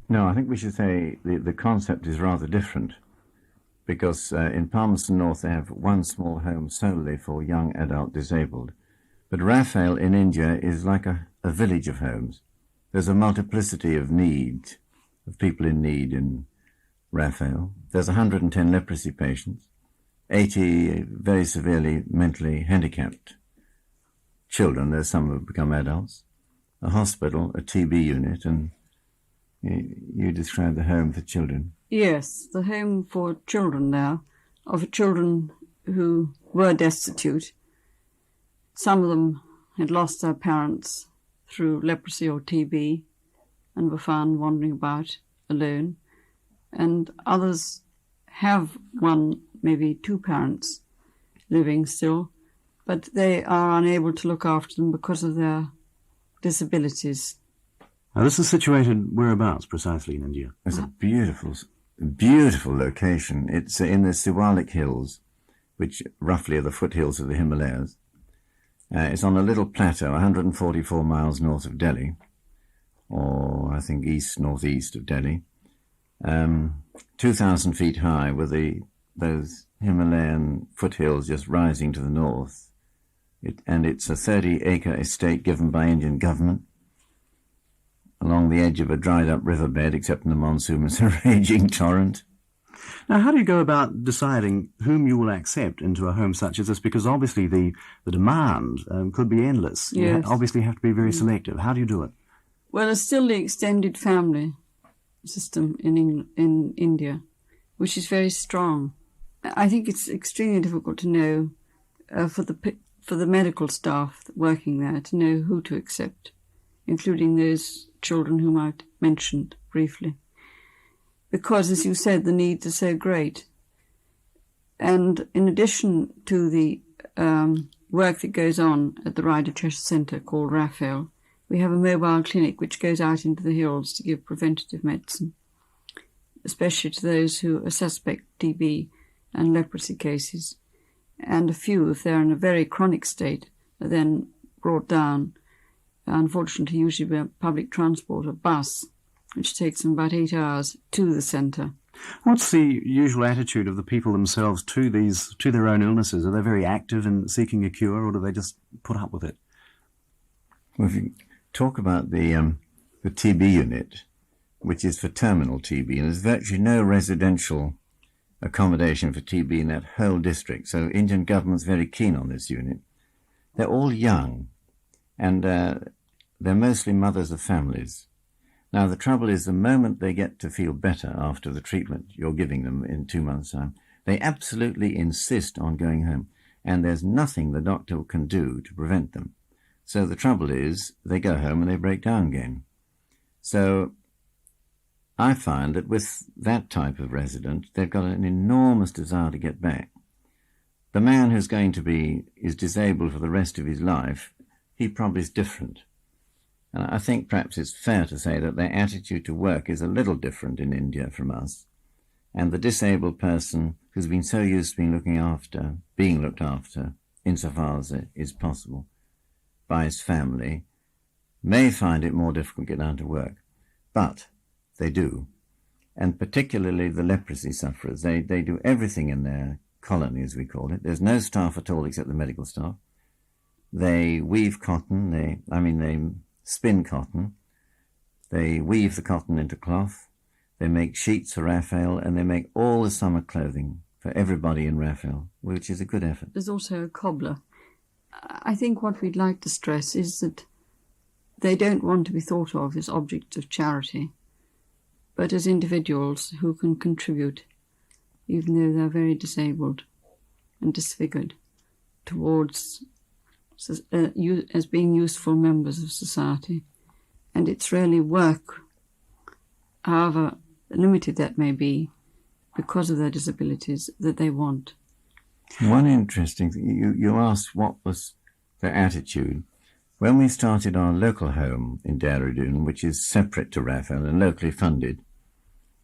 No, I think we should say the concept is rather different because in Palmerston North they have one small home solely for young adult disabled. But Raphael in India is like a village of homes. There's a multiplicity of needs, of people in need in Raphael. There's 110 leprosy patients, 80 very severely mentally handicapped children. There's some who have become adults, a hospital, a TB unit, and you described the home for children. Yes, the home for children now, of children who were destitute. Some of them had lost their parents through leprosy or TB and were found wandering about alone. And others have one, maybe two parents living still, but they are unable to look after them because of their disabilities. Now, this is situated whereabouts precisely in India? It's a beautiful, beautiful location. It's in the Siwalik Hills, which roughly are the foothills of the Himalayas. It's on a little plateau, 144 miles north of Delhi, or I think east-northeast of Delhi, 2,000 feet high with those Himalayan foothills just rising to the north. And it's a 30-acre estate given by Indian government along the edge of a dried-up riverbed, except in the monsoon it's a raging torrent. Now, how do you go about deciding whom you will accept into a home such as this? Because obviously the demand could be endless. Yes. You obviously have to be very selective. How do you do it? Well, there's still the extended family system in India, which is very strong. I think it's extremely difficult to know for the medical staff working there to know who to accept, including those children whom I mentioned briefly. Because, as you said, the needs are so great. And in addition to the work that goes on at the Ryder-Cheshire Centre called Raphael, we have a mobile clinic which goes out into the hills to give preventative medicine, especially to those who are suspect TB and leprosy cases. And a few, if they're in a very chronic state, are then brought down, unfortunately usually by public transport, a bus, which takes them about 8 hours to the centre. What's the usual attitude of the people themselves to their own illnesses? Are they very active in seeking a cure, or do they just put up with it? Well, if you talk about the TB unit, which is for terminal TB, and there's virtually no residential accommodation for TB in that whole district, so Indian government's very keen on this unit. They're all young, and they're mostly mothers of families. Now, the trouble is, the moment they get to feel better after the treatment you're giving them in 2 months' time, they absolutely insist on going home, and there's nothing the doctor can do to prevent them. So the trouble is, they go home and they break down again. So I find that with that type of resident, they've got an enormous desire to get back. The man who's going to is disabled for the rest of his life, he probably is different. And I think perhaps it's fair to say that their attitude to work is a little different in India from us. And the disabled person who's been so used to being looked after, insofar as it is possible, by his family, may find it more difficult to get down to work. But they do. And particularly the leprosy sufferers, they do everything in their colony, as we call it. There's no staff at all except the medical staff. They weave cotton, they spin cotton, they weave the cotton into cloth, they make sheets for Raphael, and they make all the summer clothing for everybody in Raphael, which is a good effort. There's also a cobbler. I think what we'd like to stress is that they don't want to be thought of as objects of charity, but as individuals who can contribute, even though they're very disabled and disfigured, towards as being useful members of society. And it's really work, however limited that may be, because of their disabilities, that they want. One interesting thing, you asked what was their attitude. When we started our local home in Dehradun, which is separate to Raphael and locally funded,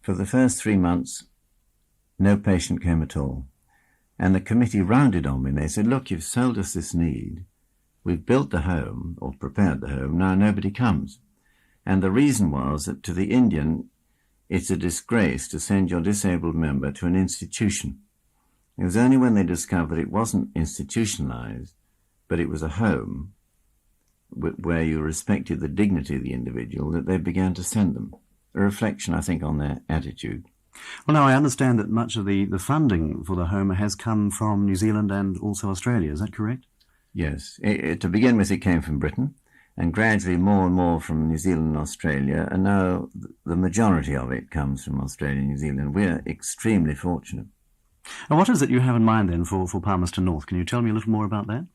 for the first 3 months, no patient came at all. And the committee rounded on me and they said, look, you've sold us this need. We've built the home, or prepared the home, now nobody comes. And the reason was that to the Indian, it's a disgrace to send your disabled member to an institution. It was only when they discovered it wasn't institutionalized, but it was a home where you respected the dignity of the individual, that they began to send them. A reflection, I think, on their attitude. Well, now I understand that much of the funding for the home has come from New Zealand and also Australia. Is that correct? Yes. To begin with, it came from Britain, and gradually more and more from New Zealand and Australia, and now the majority of it comes from Australia and New Zealand. We're extremely fortunate. And what is it you have in mind then for Palmerston North? Can you tell me a little more about that?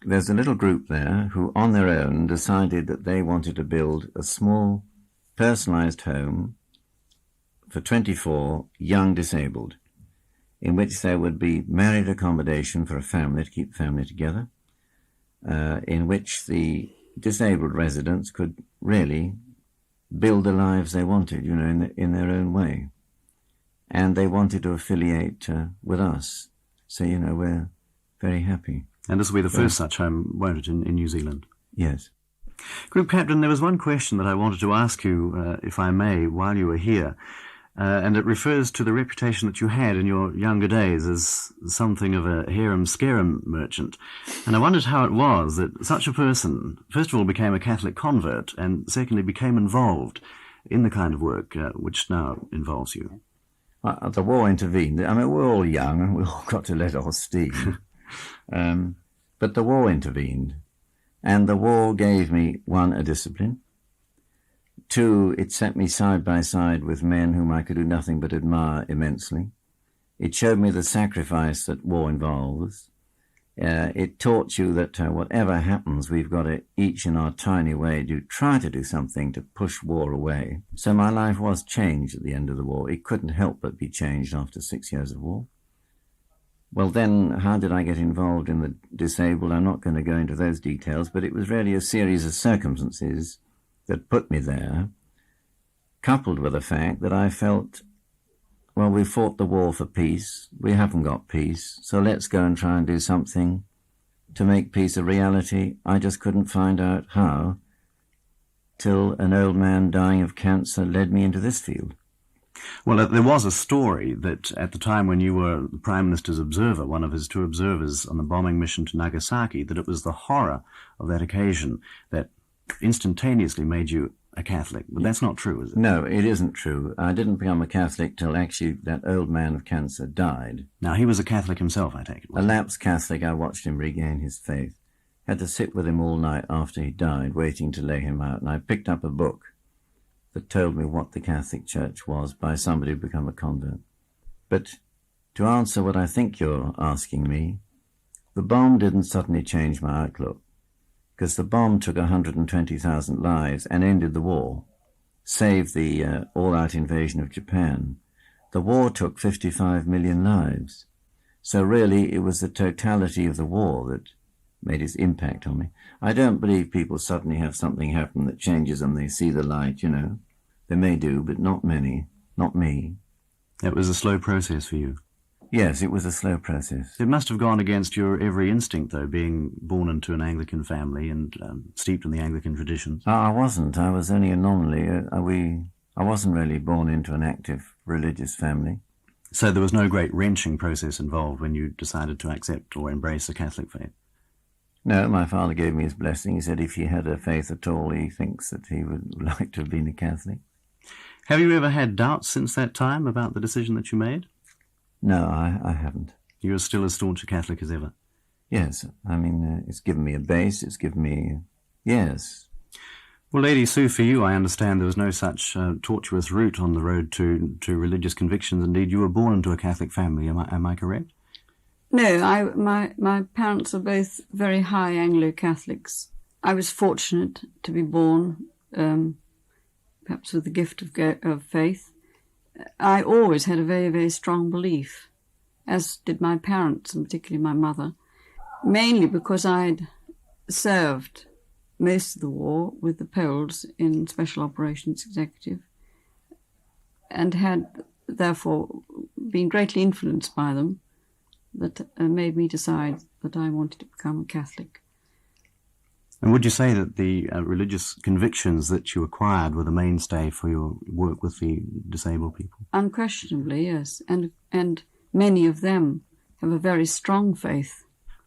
There's a little group there who, on their own, decided that they wanted to build a small, personalised home for 24 young disabled, in which there would be married accommodation for a family to keep the family together, in which the disabled residents could really build the lives they wanted, in their own way. And they wanted to affiliate with us. So, we're very happy. And this will be the first such home, won't it, in New Zealand? Yes. Group Captain, there was one question that I wanted to ask you, if I may, while you were here, and it refers to the reputation that you had in your younger days as something of a harum-scarum merchant. And I wondered how it was that such a person, first of all, became a Catholic convert, and secondly, became involved in the kind of work which now involves you. The war intervened. I mean, we're all young and we all got to let off steam. But the war intervened. And the war gave me, one, a discipline. Two, it set me side by side with men whom I could do nothing but admire immensely. It showed me the sacrifice that war involves. It taught you that whatever happens, we've got to, each in our tiny way, try to do something to push war away. So my life was changed at the end of the war. It couldn't help but be changed after 6 years of war. Well, then, how did I get involved in the disabled? I'm not going to go into those details, but it was really a series of circumstances that put me there, coupled with the fact that I felt, well, we fought the war for peace. We haven't got peace, so let's go and try and do something to make peace a reality. I just couldn't find out how, till an old man dying of cancer led me into this field. Well, there was a story that at the time when you were the Prime Minister's observer, one of his two observers on the bombing mission to Nagasaki, that it was the horror of that occasion that instantaneously made you a Catholic. But that's not true, is it? No, it isn't true. I didn't become a Catholic till actually that old man of cancer died. Now, he was a Catholic himself, I take it. A lapsed Catholic. I watched him regain his faith. Had to sit with him all night after he died, waiting to lay him out. And I picked up a book that told me what the Catholic Church was by somebody who become a convert. But to answer what I think you're asking me, the bomb didn't suddenly change my outlook, because the bomb took 120,000 lives and ended the war, saved the all-out invasion of Japan. The war took 55 million lives. So really it was the totality of the war that made its impact on me. I don't believe people suddenly have something happen that changes them. They see the light, They may do, but not many. Not me. It was a slow process for you. Yes, it was a slow process. It must have gone against your every instinct, though, being born into an Anglican family and steeped in the Anglican traditions. I wasn't. I was only an anomaly. I wasn't really born into an active religious family. So there was no great wrenching process involved when you decided to accept or embrace the Catholic faith? No, my father gave me his blessing. He said if he had a faith at all, he thinks that he would like to have been a Catholic. Have you ever had doubts since that time about the decision that you made? No, I haven't. You're still as staunch a Catholic as ever? Yes. I mean, it's given me a base. It's given me... Yes. Well, Lady Sue, for you, I understand there was no such tortuous route on the road to religious convictions. Indeed, you were born into a Catholic family. Am I correct? No, my parents are both very high Anglo-Catholics. I was fortunate to be born, perhaps with the gift of faith. I always had a very, very strong belief, as did my parents, and particularly my mother, mainly because I'd served most of the war with the Poles in Special Operations Executive and had therefore been greatly influenced by them. That made me decide that I wanted to become a Catholic. And would you say that the religious convictions that you acquired were the mainstay for your work with the disabled people? Unquestionably, yes. And many of them have a very strong faith.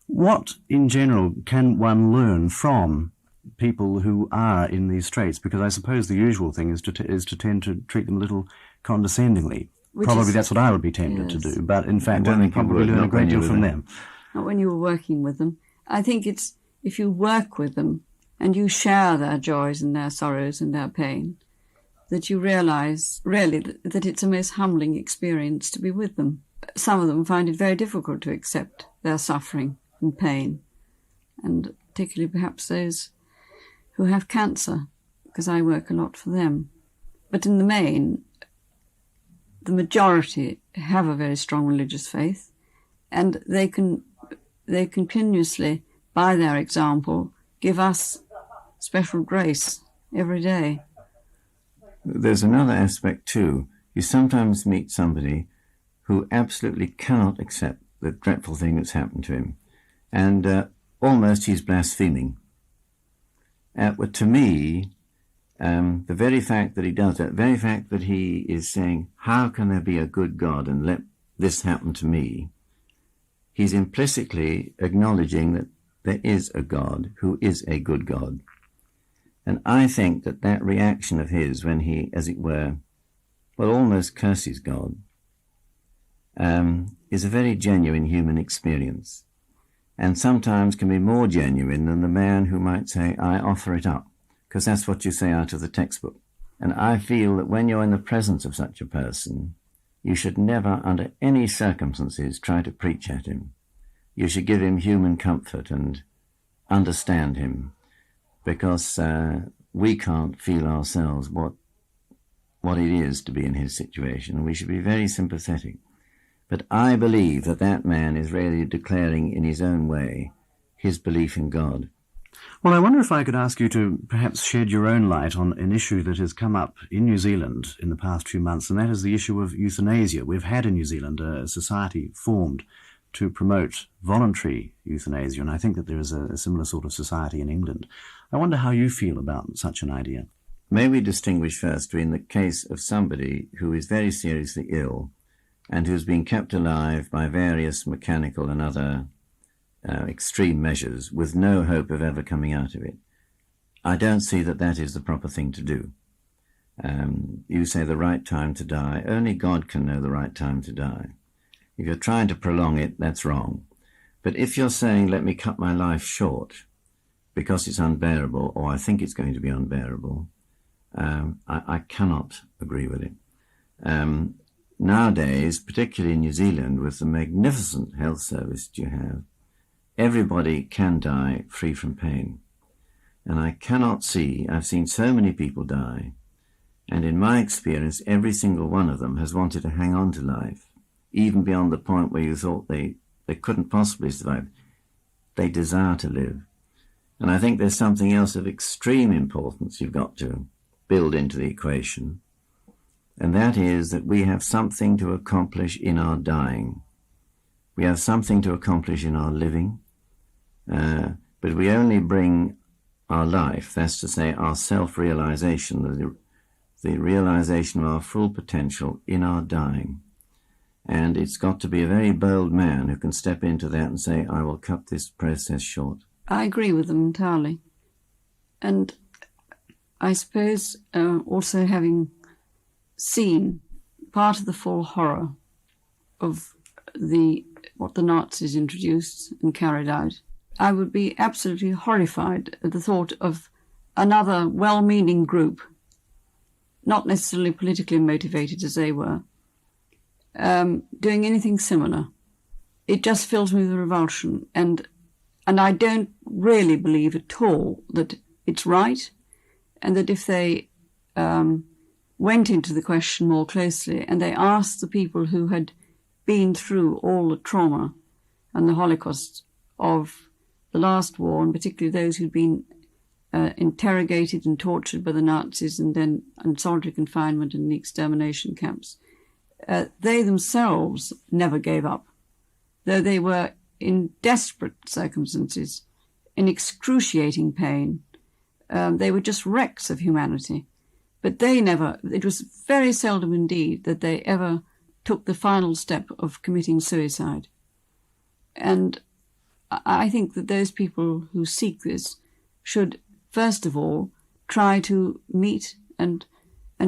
What, in general, can one learn from people who are in these straits? Because I suppose the usual thing is to tend to treat them a little condescendingly. Probably that's what I would be tempted to do. But in fact, one can probably learn a great deal from them. Not when you were working with them. I think it's if you work with them and you share their joys and their sorrows and their pain, that you realise, really, that it's a most humbling experience to be with them. Some of them find it very difficult to accept their suffering and pain, and particularly perhaps those who have cancer, because I work a lot for them. But in the main, the majority have a very strong religious faith, and they continuously, by their example, give us special grace every day. There's another aspect too. You sometimes meet somebody who absolutely cannot accept the dreadful thing that's happened to him, and almost he's blaspheming. But to me, the very fact that he does that, the very fact that he is saying, how can there be a good God and let this happen to me, he's implicitly acknowledging that there is a God who is a good God. And I think that that reaction of his when he, as it were, almost curses God, is a very genuine human experience, and sometimes can be more genuine than the man who might say, I offer it up, because that's what you say out of the textbook. And I feel that when you're in the presence of such a person, you should never, under any circumstances, try to preach at him. You should give him human comfort and understand him, because we can't feel ourselves what it is to be in his situation, and we should be very sympathetic. But I believe that that man is really declaring in his own way his belief in God. Well, I wonder if I could ask you to perhaps shed your own light on an issue that has come up in New Zealand in the past few months, and that is the issue of euthanasia. We've had in New Zealand a society formed to promote voluntary euthanasia, and I think that there is a similar sort of society in England. I wonder how you feel about such an idea. May we distinguish first between the case of somebody who is very seriously ill and who's been kept alive by various mechanical and other extreme measures with no hope of ever coming out of it. I don't see that that is the proper thing to do. You say the right time to die. Only God can know the right time to die. If you're trying to prolong it, that's wrong. But if you're saying, let me cut my life short because it's unbearable, or I think it's going to be unbearable, I cannot agree with it. Nowadays, particularly in New Zealand, with the magnificent health service that you have, everybody can die free from pain. And I cannot see, I've seen so many people die, and in my experience, every single one of them has wanted to hang on to life, even beyond the point where you thought they couldn't possibly survive. They desire to live. And I think there's something else of extreme importance you've got to build into the equation, and that is that we have something to accomplish in our dying. We have something to accomplish in our living, but we only bring our life, that's to say our self-realization, the realization of our full potential in our dying. And it's got to be a very bold man who can step into that and say, I will cut this process short. I agree with them entirely. And I suppose also having seen part of the full horror of what the Nazis introduced and carried out, I would be absolutely horrified at the thought of another well-meaning group, not necessarily politically motivated as they were, doing anything similar. It just fills me with revulsion, and I don't really believe at all that it's right, and that if they went into the question more closely and they asked the people who had been through all the trauma and the Holocaust of the last war, and particularly those who'd been interrogated and tortured by the Nazis and then in solitary confinement in the extermination camps, they themselves never gave up, though they were in desperate circumstances, in excruciating pain. They were just wrecks of humanity. But it was very seldom indeed that they ever took the final step of committing suicide. And I think that those people who seek this should, first of all, try to meet and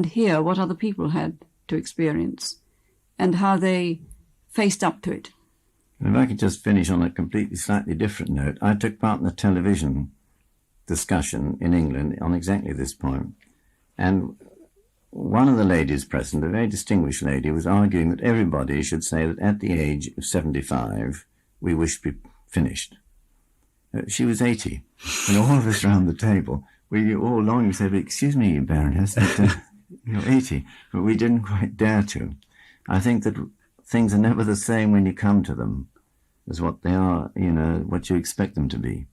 hear what other people had to experience and how they faced up to it. If I could just finish on a completely slightly different note, I took part in a television discussion in England on exactly this point. And one of the ladies present, a very distinguished lady, was arguing that everybody should say that at the age of 75, we wish to be finished. She was 80, and all of us around the table, we all longing to say, excuse me, Baroness, you're 80, but we didn't quite dare to. I think that things are never the same when you come to them as what they are, what you expect them to be.